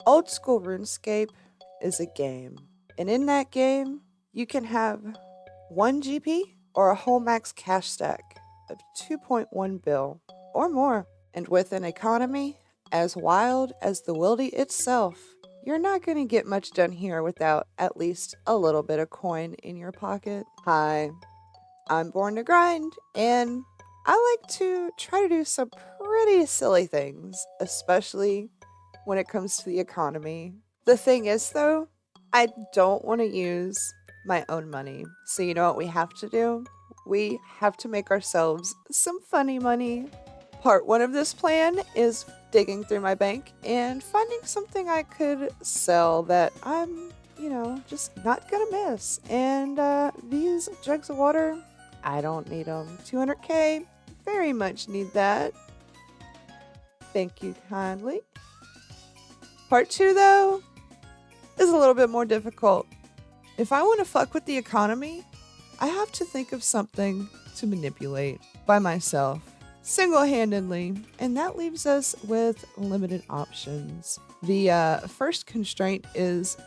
Old school RuneScape is a game, and in that game, you can have 1 GP or a whole max cash stack of 2.1 bill or more. And with an economy as wild as the Wildy itself, you're not going to get much done here without at least a little bit of coin in your pocket. Hi, I'm Born to Grind, and I like to try to do some pretty silly things, especially when it comes to the economy. The thing is, though, I don't want to use my own money. So, you know what we have to do? We have to make ourselves some funny money. Part one of this plan is digging through my bank and finding something I could sell that I'm, just not gonna miss. And these jugs of water, I don't need them. 200k, very much need that. Thank you kindly. Part two, though, is a little bit more difficult. If I want to fuck with the economy, I have to think of something to manipulate by myself, single-handedly, and that leaves us with limited options. The first constraint is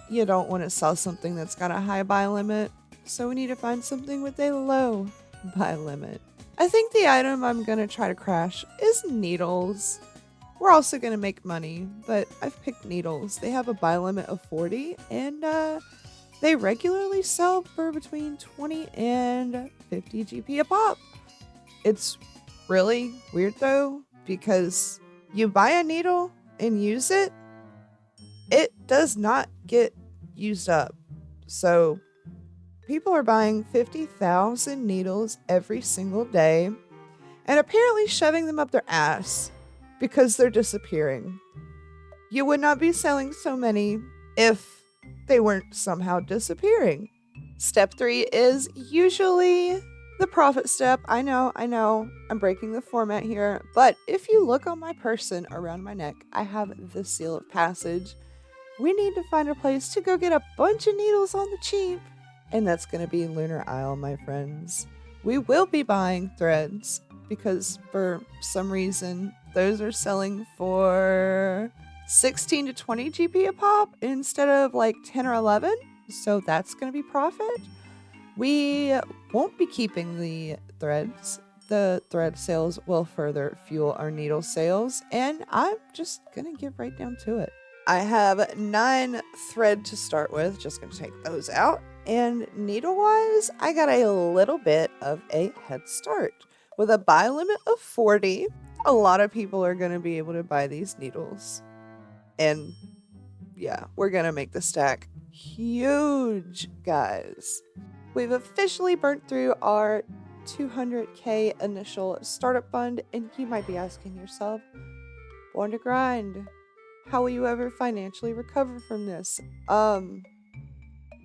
you don't want to sell something that's got a high buy limit, so we need to find something with a low buy limit. I think the item I'm going to try to crash is needles. We're also going to make money, but I've picked needles. They have a buy limit of 40, and they regularly sell for between 20 and 50 GP a pop. It's really weird, though, because you buy a needle and use it, it does not get used up. So people are buying 50,000 needles every single day and apparently shoving them up their ass because they're disappearing. You would not be selling so many if they weren't somehow disappearing. Step 3 is usually the profit step. I know, I'm breaking the format here, but if you look on my person around my neck, I have the seal of passage. We need to find a place to go get a bunch of needles on the cheap, and that's going to be Lunar Isle, my friends. We will be buying threads because for some reason those are selling for 16 to 20 GP a pop instead of like 10 or 11. So that's going to be profit. We won't be keeping the threads. The thread sales will further fuel our needle sales, and I'm just going to get right down to it. I have 9 thread to start with, just going to take those out. And needle-wise, I got a little bit of a head start. With a buy limit of 40, a lot of people are going to be able to buy these needles. And yeah, we're going to make the stack huge, guys. We've officially burnt through our 200k initial startup fund, and you might be asking yourself, Born to Grind, how will you ever financially recover from this?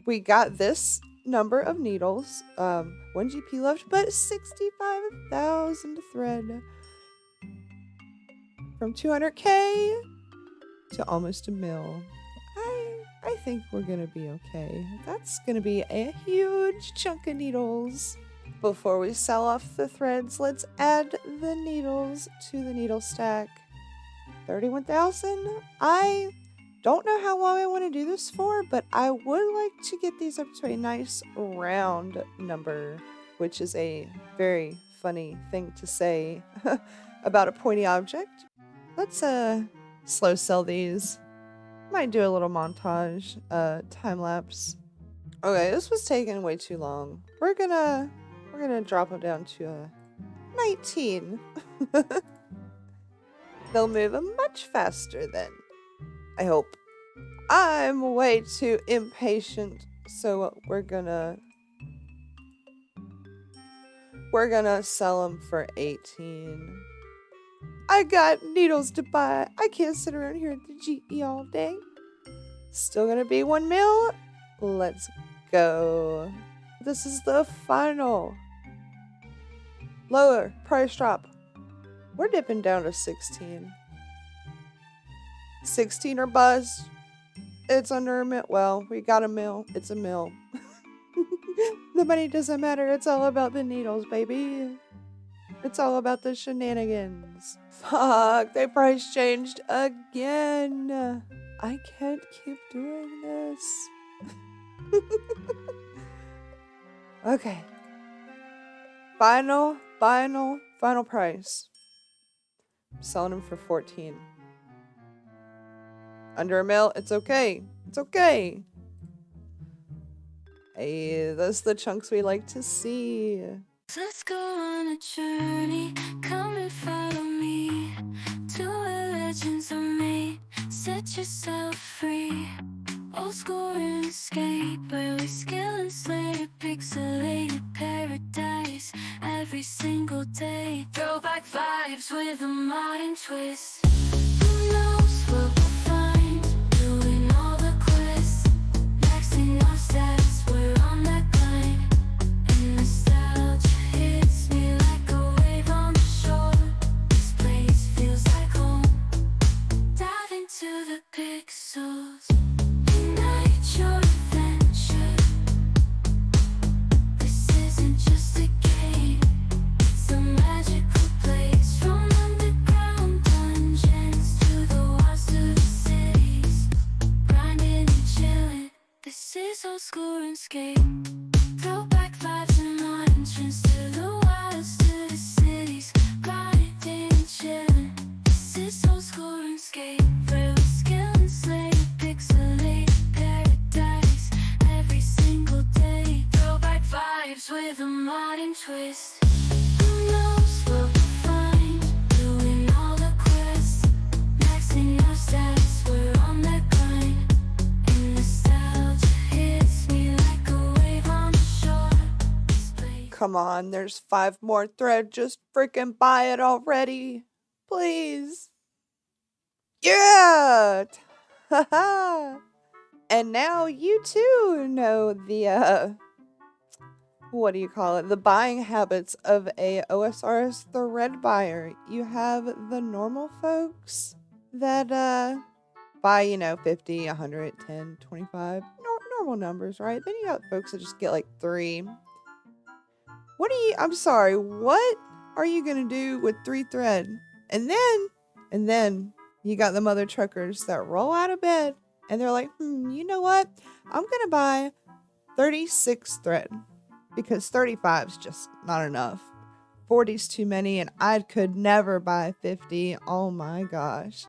We got this number of needles, 1 GP left, but 65,000 thread. From 200k to almost a mil. I think we're gonna be okay. That's gonna be a huge chunk of needles. Before we sell off the threads, let's add the needles to the needle stack. 31,000? I don't know how long I want to do this for, but I would like to get these up to a nice round number, which is a very funny thing to say about a pointy object. Let's slow sell these. Might do a little montage, time lapse. Okay, this was taking way too long. We're gonna drop them down to 19. They'll move much faster then. I hope. I'm way too impatient, so we're gonna sell them for 18. I got needles to buy. I can't sit around here at the GE all day. Still gonna be 1 mil. Let's go. This is the final. Lower price drop. We're dipping down to 16. 16 or bust. It's under a mil. Well, we got a mil. It's a mil. The money doesn't matter. It's all about the needles, baby. It's all about the shenanigans. Fuck, they price changed again. I can't keep doing this. Okay. Final price. I'm selling them for 14. Under a mil, it's okay. It's okay. Hey, that's the chunks we like to see. Let's go on a journey, come and follow me to where legends are made, set yourself free. Old school Runescape, where we skill and slay a pixelated paradise every single day. Throwback vibes with a modern twist. Who knows what we'll find, doing all the quests, maxing our stats, we're on that grind. And nostalgia hits me like a wave on the shore. This place feels like home. Dive into the pixels. Ignite your adventure. This isn't just a game, it's a magical place. From underground dungeons to the wilds to the cities, grinding and chilling. This is old school RuneScape. Throwback vibes and modern trends to the wilds to the cities, grinding and chilling. This is old school RuneScape, where we skill and slay a pixelated paradise every single day. Throwback vibes with a modern twist. Who knows what we'll find, doing all the quests, maxing our stats, we're on that grind. And nostalgia hits me like a wave on the shore. This place. Come on, there's 5 more thread. Just freaking buy it already. Please. Yeah! Haha! And now you too know the, what do you call it? The buying habits of a OSRS thread buyer. You have the normal folks that, buy, 50, 100, 10, 25. Normal numbers, right? Then you got folks that just get like 3. I'm sorry, what are you gonna do with 3 thread? And then you got the mother truckers that roll out of bed and they're like, you know what? I'm gonna buy 36 thread because 35 is just not enough. 40's too many and I could never buy 50. Oh my gosh.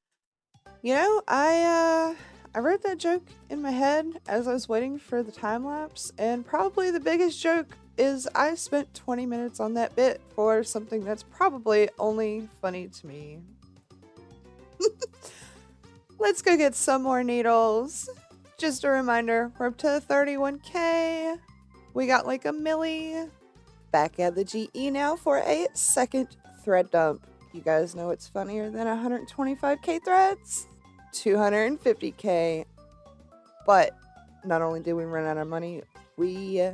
I wrote that joke in my head as I was waiting for the time lapse, and probably the biggest joke is I spent 20 minutes on that bit for something that's probably only funny to me. Let's go get some more needles. Just a reminder, we're up to 31k. We got like a milli. Back at the GE now for a second thread dump. You guys know what's funnier than 125k threads? 250k. But not only did we run out of money, we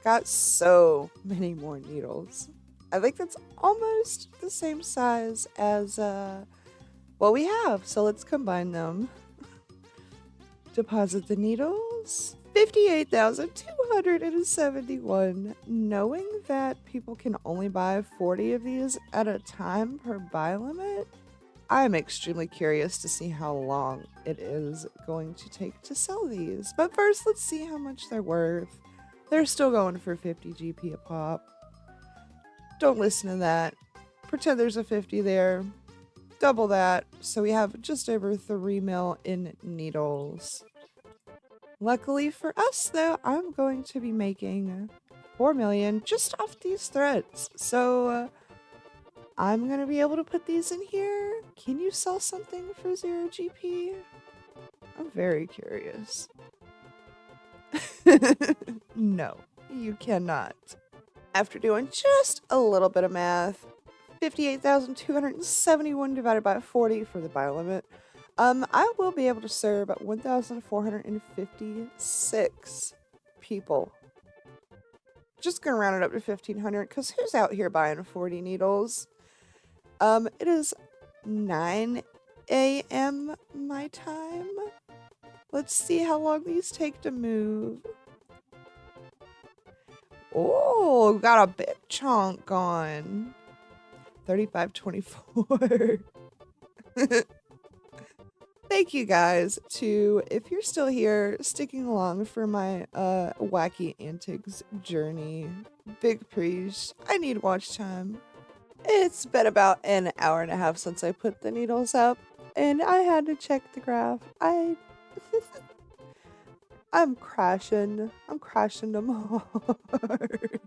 got so many more needles. I think that's almost the same size as what we have. So let's combine them. Deposit the needles. 58,271. Knowing that people can only buy 40 of these at a time per buy limit, I'm extremely curious to see how long it is going to take to sell these. But first, let's see how much they're worth. They're still going for 50 GP a pop. Don't listen to that. Pretend there's a 50 there. Double that. So we have just over 3 mil in needles. Luckily for us, though, I'm going to be making 4 million just off these threads. So I'm going to be able to put these in here. Can you sell something for 0 GP? I'm very curious. No, you cannot. After doing just a little bit of math, 58,271 divided by 40 for the buy limit. I will be able to serve 1,456 people. Just gonna round it up to 1,500 because who's out here buying 40 needles? It is 9 a.m. my time. Let's see how long these take to move. Oh, got a big chunk on. 35.24. thank you guys if you're still here, sticking along for my wacky antics journey. Big preach. I need watch time. It's been about an hour and a half since I put the needles up, and I had to check the graph. I'm crashing. I'm crashing them hard.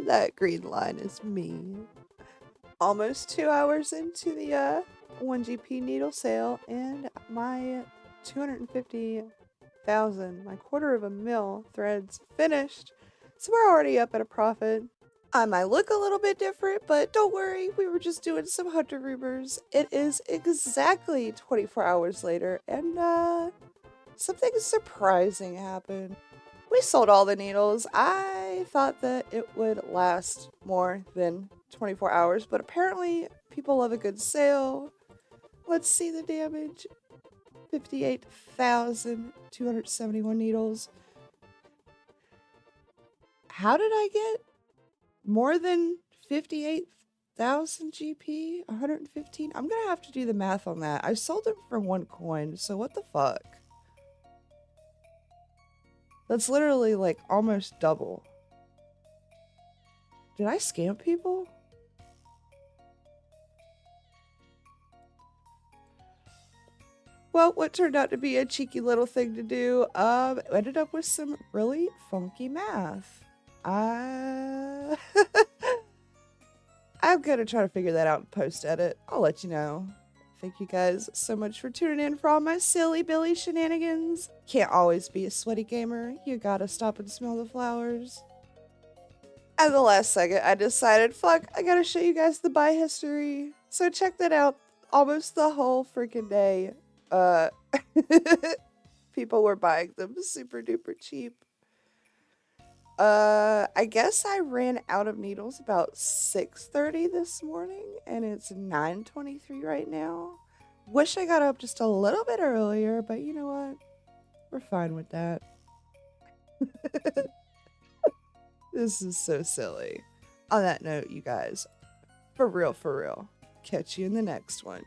That green line is me. Almost 2 hours into the 1GP needle sale, and my 250,000, my quarter of a mil threads finished. So we're already up at a profit. I might look a little bit different, but don't worry, we were just doing some hunter rumors. It is exactly 24 hours later, and something surprising happened. We sold all the needles. I thought that it would last more than 24 hours, but apparently people love a good sale. Let's see the damage. 58,271 needles. How did I get more than 58,000 GP? 115? I'm gonna have to do the math on that. I sold them for 1 coin, so what the fuck? That's literally like almost double. Did I scam people? Well, what turned out to be a cheeky little thing to do, ended up with some really funky math. I'm gonna try to figure that out in post-edit. I'll let you know. Thank you guys so much for tuning in for all my silly Billy shenanigans. Can't always be a sweaty gamer. You gotta stop and smell the flowers. At the last second, I decided, fuck, I gotta show you guys the buy history. So check that out. Almost the whole freaking day. People were buying them super duper cheap. I guess I ran out of needles about 6:30 this morning, and it's 9:23 right now. Wish I got up just a little bit earlier, but you know what? We're fine with that. This is so silly. On that note, you guys, for real, catch you in the next one.